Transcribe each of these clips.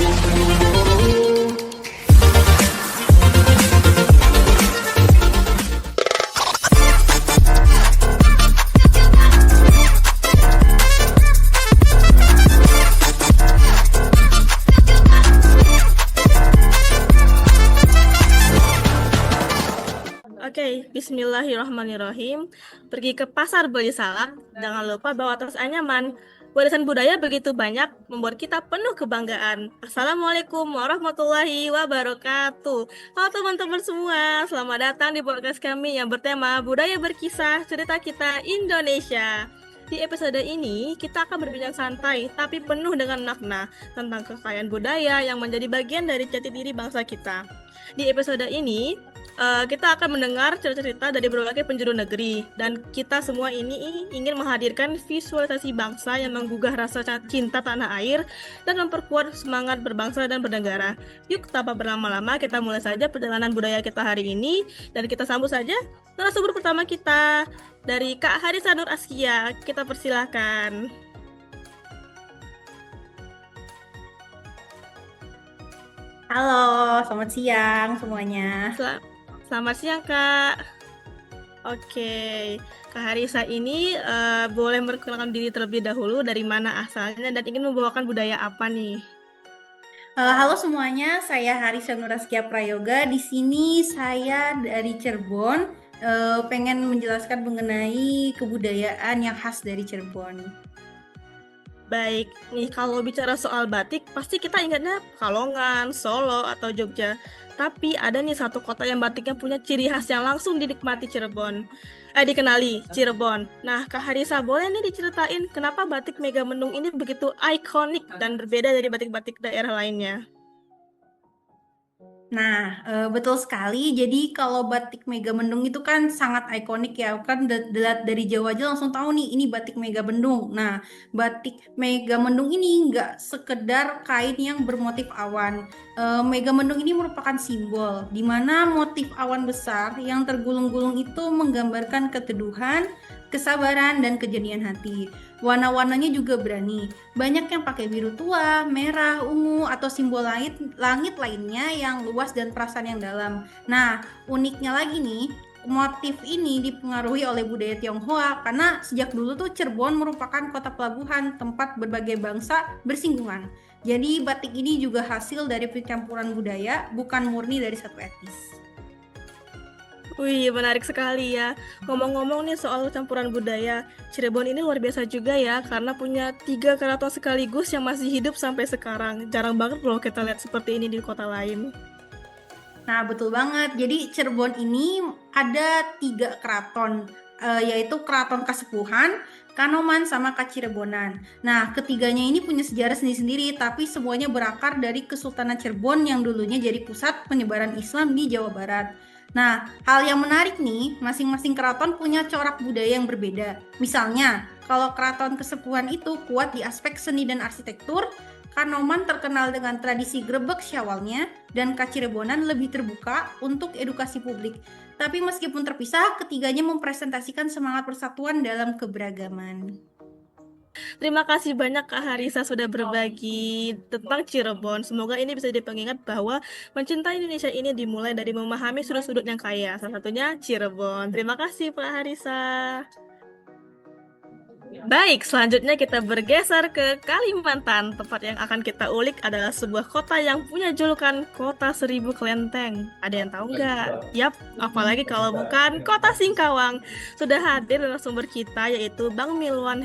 Oke, bismillahirrahmanirrahim. Pergi ke pasar beli salak, jangan lupa bawa tas anyaman. Warisan budaya begitu banyak, membuat kita penuh kebanggaan. Assalamualaikum warahmatullahi wabarakatuh. Halo teman-teman semua, selamat datang di podcast kami yang bertema Budaya Berkisah, Cerita Kita Indonesia. Di episode ini, kita akan berbincang santai, tapi penuh dengan makna tentang kekayaan budaya yang menjadi bagian dari jati diri bangsa kita. Di episode ini, kita akan mendengar cerita-cerita dari berbagai penjuru negeri, dan kita semua ini ingin menghadirkan visualisasi bangsa yang menggugah rasa cinta tanah air dan memperkuat semangat berbangsa dan bernegara. Yuk, tanpa berlama-lama, kita mulai saja perjalanan budaya kita hari ini, dan kita sambut saja narasumber pertama kita dari Kak Harisa Nur Askia. Kita persilahkan. Halo, selamat siang semuanya. Selamat siang, Kak. Oke, Kak Harisa ini boleh memperkenalkan diri terlebih dahulu, dari mana asalnya dan ingin membawakan budaya apa nih? Halo semuanya, saya Harisa Nuraskia Prayoga. Di sini saya dari Cirebon, pengen menjelaskan mengenai kebudayaan yang khas dari Cirebon. Baik, nih kalau bicara soal batik, pasti kita ingatnya Pekalongan, Solo, atau Jogja. Tapi ada nih satu kota yang batiknya punya ciri khas yang langsung dikenali Cirebon. Nah, Kak Harisa, boleh nih diceritain kenapa batik Megamendung ini begitu ikonik dan berbeda dari batik-batik daerah lainnya? Nah, betul sekali. Jadi kalau batik Megamendung itu kan sangat ikonik ya. Kan dari Jawa aja langsung tahu nih ini batik Megamendung. Nah, batik Megamendung ini nggak sekedar kain yang bermotif awan. Megamendung ini merupakan simbol di mana motif awan besar yang tergulung-gulung itu menggambarkan keteduhan, kesabaran, dan kejernihan hati. Warna-warnanya juga berani. Banyak yang pakai biru tua, merah, ungu, atau simbol langit lainnya yang luas dan perasaan yang dalam. Nah, uniknya lagi nih, motif ini dipengaruhi oleh budaya Tionghoa karena sejak dulu tuh Cirebon merupakan kota pelabuhan tempat berbagai bangsa bersinggungan. Jadi batik ini juga hasil dari percampuran budaya, bukan murni dari satu etnis. Wih, menarik sekali ya. Ngomong-ngomong nih soal campuran budaya, Cirebon ini luar biasa juga ya, karena punya 3 keraton sekaligus yang masih hidup sampai sekarang. Jarang banget loh kita lihat seperti ini di kota lain. Nah, betul banget. Jadi Cirebon ini ada 3 keraton, yaitu Keraton Kasepuhan, Kanoman, sama Kacirebonan. Nah, ketiganya ini punya sejarah sendiri-sendiri, tapi semuanya berakar dari Kesultanan Cirebon yang dulunya jadi pusat penyebaran Islam di Jawa Barat. Nah, hal yang menarik nih, masing-masing keraton punya corak budaya yang berbeda. Misalnya, kalau Keraton Kasepuhan itu kuat di aspek seni dan arsitektur, Kanoman terkenal dengan tradisi grebek syawalnya, dan Kacirebonan lebih terbuka untuk edukasi publik. Tapi meskipun terpisah, ketiganya mempresentasikan semangat persatuan dalam keberagaman. Terima kasih banyak Kak Harisa sudah berbagi tentang Cirebon. Semoga ini bisa jadi pengingat bahwa mencintai Indonesia ini dimulai dari memahami sudut-sudut yang kaya. Salah satunya Cirebon. Terima kasih Pak Harisa. Baik, selanjutnya kita bergeser ke Kalimantan. Tempat yang akan kita ulik adalah sebuah kota yang punya julukan Kota Seribu Kelenteng. Ada yang tahu nggak? Yap, apalagi kalau bukan Kota Singkawang. Sudah hadir narasumber kita, yaitu Bang Milwan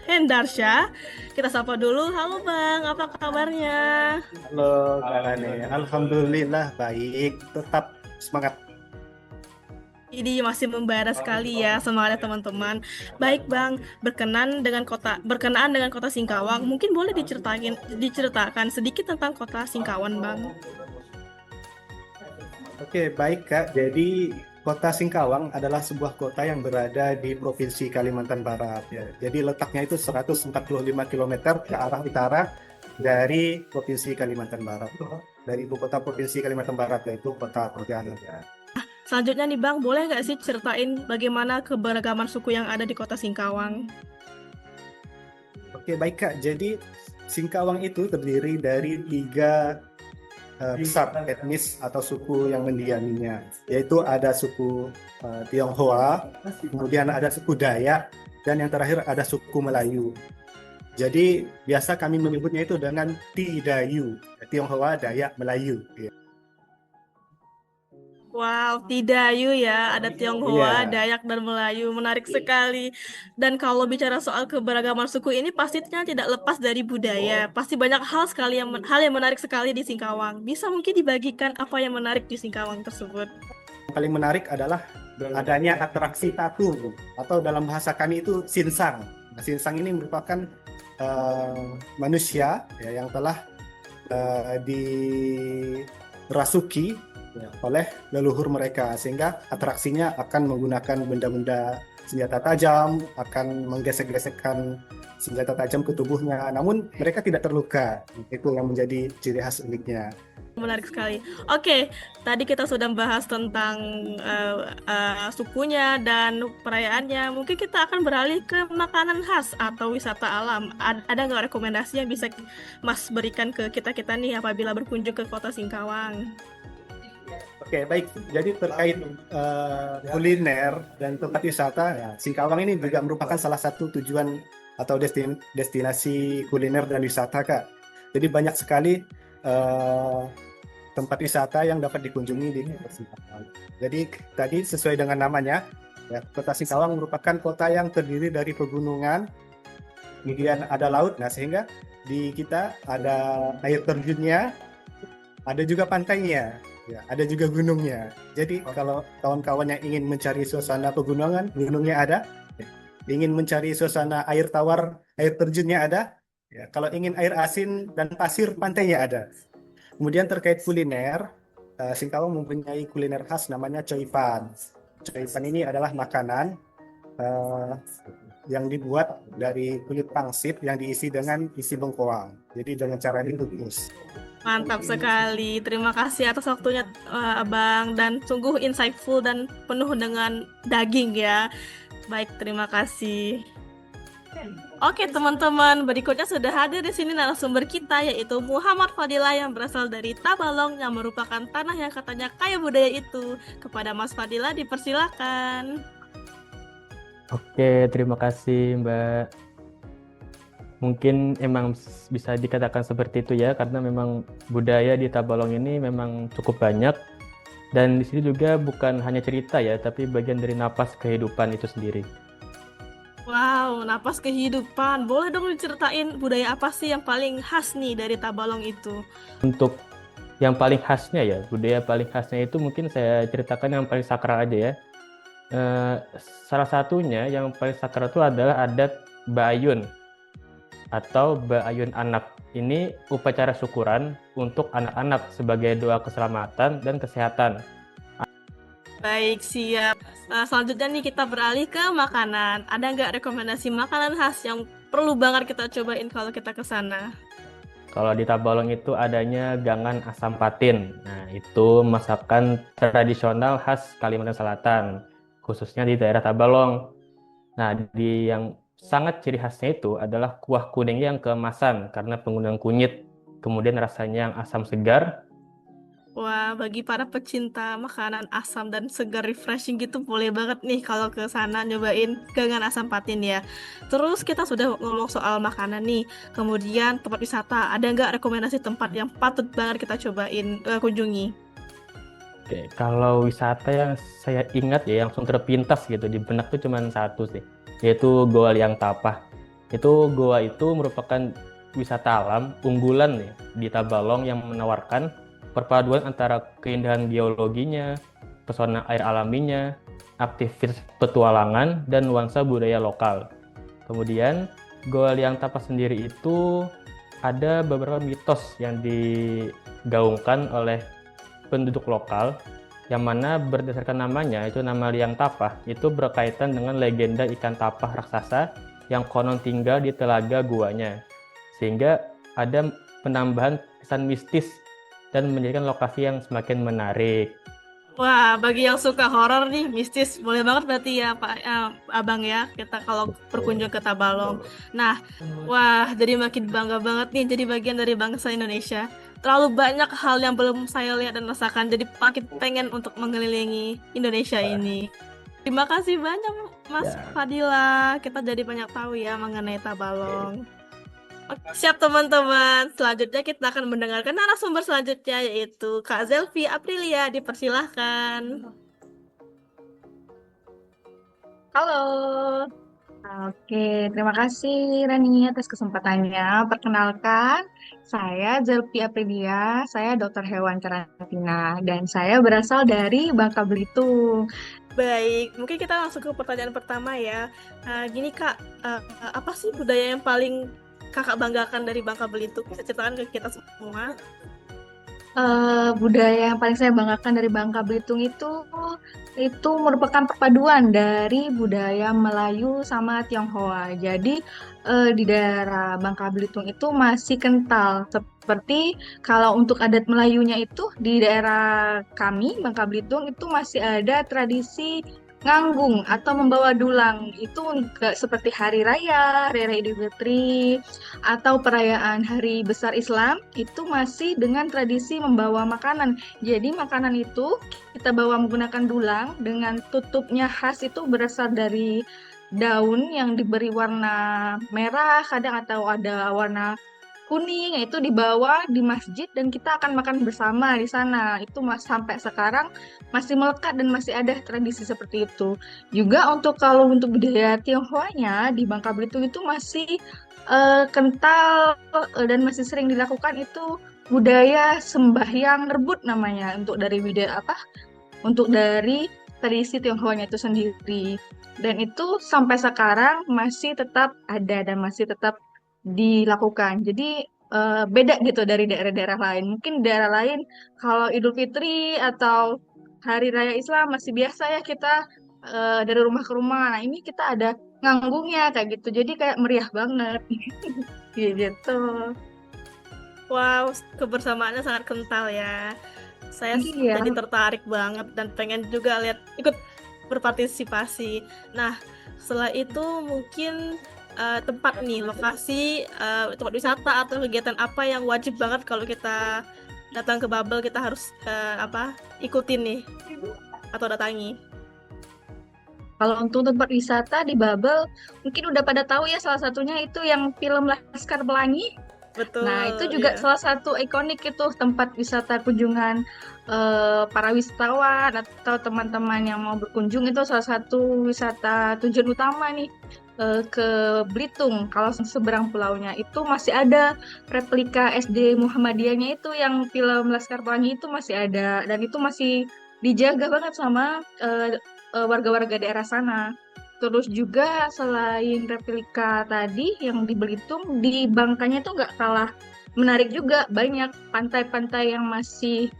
Hendarsya. Kita sapa dulu. Halo Bang, apa kabarnya? Halo Kak Rane, alhamdulillah baik, tetap semangat. Ini masih membara sekali ya semangat teman-teman. Baik Bang, berkenaan dengan kota Singkawang, mungkin boleh diceritakan sedikit tentang kota Singkawang, Bang. Oke, baik Kak. Jadi Kota Singkawang adalah sebuah kota yang berada di Provinsi Kalimantan Barat ya. Jadi letaknya itu 145 km ke arah utara dari Provinsi Kalimantan Barat. Dari ibu kota Provinsi Kalimantan Barat, yaitu Kota Pontianak ya. Selanjutnya nih Bang, boleh nggak sih ceritain bagaimana keberagaman suku yang ada di kota Singkawang? Oke, baik Kak. Jadi Singkawang itu terdiri dari tiga besar etnis atau suku yang mendiaminya, yaitu ada suku Tionghoa, kemudian ada suku Dayak, dan yang terakhir ada suku Melayu. Jadi biasa kami menyebutnya itu dengan Tidayu, Tionghoa, Dayak, Melayu. Wow, Tidayu ya, ada Tionghoa, Iya, Dayak, dan Melayu. Menarik sekali. Dan kalau bicara soal keberagaman suku ini pastinya tidak lepas dari budaya. Pasti banyak hal sekali hal yang menarik sekali di Singkawang. Bisa mungkin dibagikan apa yang menarik di Singkawang tersebut? yang paling menarik adalah adanya atraksi tatung atau dalam bahasa kami itu sinsang. Nah, sinsang ini merupakan manusia ya, yang telah dirasuki ya, oleh leluhur mereka, sehingga atraksinya akan menggunakan benda-benda senjata tajam, akan menggesek-gesekkan senjata tajam ke tubuhnya, namun mereka tidak terluka. Itu yang menjadi ciri khas uniknya. Menarik sekali. Oke, tadi kita sudah bahas tentang sukunya dan perayaannya. Mungkin kita akan beralih ke makanan khas atau wisata alam. Ada nggak rekomendasi yang bisa Mas berikan ke kita-kita nih apabila berkunjung ke Kota Singkawang? Oke, baik. Jadi terkait kuliner dan tempat wisata, ya, Singkawang ini juga merupakan salah satu tujuan atau destinasi kuliner dan wisata, Kak. Jadi banyak sekali tempat wisata yang dapat dikunjungi di Kota Singkawang. Jadi tadi sesuai dengan namanya, ya, Kota Singkawang merupakan kota yang terdiri dari pegunungan, kemudian ada laut. Nah, sehingga di kita ada air terjunnya, ada juga pantainya, ya, ada juga gunungnya. Jadi kalau kawan-kawan yang ingin mencari suasana pegunungan, gunungnya ada. Ya. Ingin mencari suasana air tawar, air terjunnya ada. Ya. Kalau ingin air asin dan pasir, pantainya ada. Kemudian terkait kuliner, Singkawang mempunyai kuliner khas namanya coipan. Coipan ini adalah makanan yang dibuat dari kulit pangsit yang diisi dengan isi bengkoang. Jadi dengan cara dikukus. Mantap sekali. Terima kasih atas waktunya, Abang, dan sungguh insightful dan penuh dengan daging ya. Baik, terima kasih. Oke, teman-teman, berikutnya sudah hadir di sini narasumber kita, yaitu Muhammad Fadilah yang berasal dari Tabalong, yang merupakan tanah yang katanya kaya budaya itu. Kepada Mas Fadilah dipersilakan. Oke, terima kasih Mbak. Mungkin emang bisa dikatakan seperti itu ya, karena memang budaya di Tabalong ini memang cukup banyak. Dan di sini juga bukan hanya cerita ya, tapi bagian dari napas kehidupan itu sendiri. Wow, napas kehidupan. Boleh dong diceritain budaya apa sih yang paling khas nih dari Tabalong itu? Untuk yang paling khasnya ya, budaya paling khasnya itu mungkin saya ceritakan yang paling sakral aja ya. Salah satunya yang paling sakral itu adalah adat Baayun atau Baayun Anak. Ini upacara syukuran untuk anak-anak sebagai doa keselamatan dan kesehatan. Baik, siap. Selanjutnya nih kita beralih ke makanan. Ada nggak rekomendasi makanan khas yang perlu banget kita cobain kalau kita ke sana? Kalau di Tabalong itu adanya gangan asam patin. Nah, itu masakan tradisional khas Kalimantan Selatan, khususnya di daerah Tabalong. Nah, yang sangat ciri khasnya itu adalah kuah kuningnya yang keemasan karena penggunaan kunyit. Kemudian rasanya yang asam segar. Wah, bagi para pecinta makanan asam dan segar refreshing gitu boleh banget nih kalau ke sana nyobain gangan asam patin ya. Terus kita sudah ngomong soal makanan nih. Kemudian tempat wisata, ada nggak rekomendasi tempat yang patut banget kita cobain kunjungi? Oke, kalau wisata yang saya ingat ya, yang langsung terpintas gitu di benak tuh cuma satu sih, yaitu Goa Liang Tapah. Goa itu merupakan wisata alam unggulan nih di Tabalong yang menawarkan perpaduan antara keindahan geologinya, pesona air alaminya, aktivitas petualangan, dan nuansa budaya lokal. Kemudian, Goa Liang Tapah sendiri itu ada beberapa mitos yang digaungkan oleh penduduk lokal, yang mana berdasarkan namanya, itu nama Liang Tapah, itu berkaitan dengan legenda ikan tapah raksasa yang konon tinggal di telaga guanya. Sehingga ada penambahan kesan mistis dan menjadikan lokasi yang semakin menarik. Wah, bagi yang suka horor nih, mistis, boleh banget berarti ya Pak Abang ya, kita kalau berkunjung ke Tabalong. Nah, wah, jadi makin bangga banget nih jadi bagian dari bangsa Indonesia. Terlalu banyak hal yang belum saya lihat dan rasakan, jadi makin pengen untuk mengelilingi Indonesia ini. Terima kasih banyak Mas Ya. Fadila, kita jadi banyak tahu ya mengenai Tabalong. Oke, siap teman-teman. Selanjutnya kita akan mendengarkan narasumber selanjutnya yaitu Kak Zelvi Aprilia. Dipersilahkan. Halo. Oke, terima kasih Rani atas kesempatannya. Perkenalkan, saya Zelvi Aprilia, saya dokter hewan karantina, dan saya berasal dari Bangka Belitung. Baik, mungkin kita langsung ke pertanyaan pertama ya. Gini Kak, apa sih budaya yang paling Kakak banggakan dari Bangka Belitung? Bisa ceritakan ke kita semua? Budaya yang paling saya banggakan dari Bangka Belitung itu merupakan perpaduan dari budaya Melayu sama Tionghoa. Jadi di daerah Bangka Belitung itu masih kental. Seperti kalau untuk adat Melayunya itu di daerah kami Bangka Belitung itu masih ada tradisi nganggung atau membawa dulang. Itu enggak seperti hari raya Idul Fitri, atau perayaan Hari Besar Islam itu masih dengan tradisi membawa makanan. Jadi makanan itu kita bawa menggunakan dulang dengan tutupnya khas itu berasal dari daun yang diberi warna merah kadang atau ada warna kuning, itu dibawa di masjid dan kita akan makan bersama di sana. Itu sampai sekarang masih melekat dan masih ada tradisi seperti itu. Juga kalau untuk budaya Tionghoanya di Bangka Belitung itu masih kental dan masih sering dilakukan itu budaya sembahyang rebut namanya untuk dari tradisi Tionghoanya itu sendiri. Dan itu sampai sekarang masih tetap ada dan masih tetap dilakukan. Jadi beda gitu dari daerah-daerah lain. Mungkin daerah lain kalau Idul Fitri atau Hari Raya Islam masih biasa ya kita dari rumah ke rumah. Nah, ini kita ada nganggungnya kayak gitu. Jadi kayak meriah banget. Gitu. Wow, kebersamaannya sangat kental ya. Saya Iya. jadi tertarik banget dan pengen juga ikut berpartisipasi. Nah, setelah itu mungkin tempat nih, lokasi, tempat wisata atau kegiatan apa yang wajib banget kalau kita datang ke Babel kita harus ikutin nih atau datangi. Kalau untuk tempat wisata di Babel, mungkin udah pada tahu ya salah satunya itu yang film Laskar Pelangi. Betul, Nah, itu juga ya. salah satu ikonik itu tempat wisata kunjungan para wisatawan atau teman-teman yang mau berkunjung, itu salah satu wisata tujuan utama nih ke Belitung. Kalau seberang pulaunya itu masih ada replika SD Muhammadiyahnya itu yang film Laskar Pelangi itu masih ada dan itu masih dijaga banget sama warga-warga daerah sana. Terus juga selain replika tadi yang di Belitung, di Bangkanya tuh nggak kalah menarik juga. Banyak pantai-pantai yang masih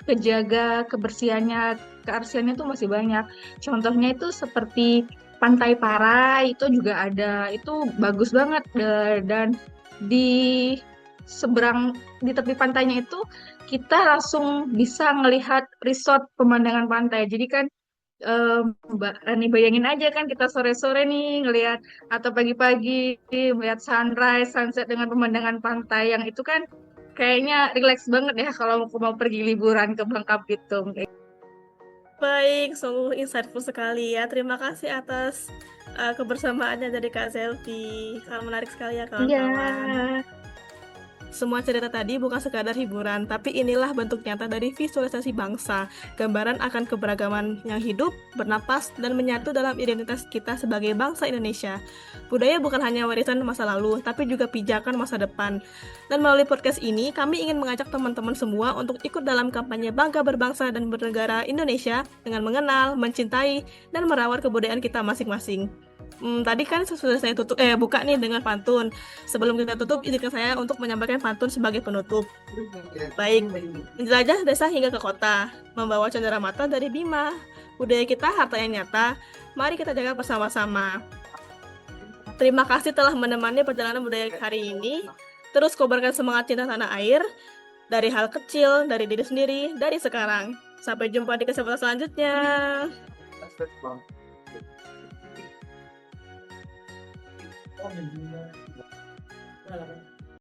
kejaga kebersihannya, kearsiannya tuh masih banyak. Contohnya itu seperti Pantai Parai, itu juga ada. Itu bagus banget. Dan di di tepi pantainya itu kita langsung bisa ngelihat resort pemandangan pantai. Jadi kan Mbak Rani bayangin aja kan kita sore-sore nih ngelihat atau pagi-pagi melihat sunrise, sunset dengan pemandangan pantai yang itu kan kayaknya relax banget ya kalau mau pergi liburan ke Bangka Belitung. Baik, sungguh insightful sekali ya. Terima kasih atas kebersamaannya dari Kak Zelvi. Sangat menarik sekali ya Iya. kawan-kawan. Semua cerita tadi bukan sekadar hiburan, tapi inilah bentuk nyata dari visualisasi bangsa, gambaran akan keberagaman yang hidup, bernapas, dan menyatu dalam identitas kita sebagai bangsa Indonesia. Budaya bukan hanya warisan masa lalu, tapi juga pijakan masa depan. Dan melalui podcast ini, kami ingin mengajak teman-teman semua untuk ikut dalam kampanye Bangga Berbangsa dan Bernegara Indonesia dengan mengenal, mencintai, dan merawat kebudayaan kita masing-masing. Tadi kan sudah saya buka nih dengan pantun. Sebelum kita tutup, izinkan saya untuk menyampaikan pantun sebagai penutup. Baik, menjelajah desa hingga ke kota, membawa cenderamata dari Bima. Budaya kita harta yang nyata, mari kita jaga bersama-sama. Terima kasih telah menemani perjalanan budaya hari ini. Terus kobarkan semangat cinta tanah air. dari hal kecil, dari diri sendiri, dari sekarang. Sampai jumpa di kesempatan selanjutnya.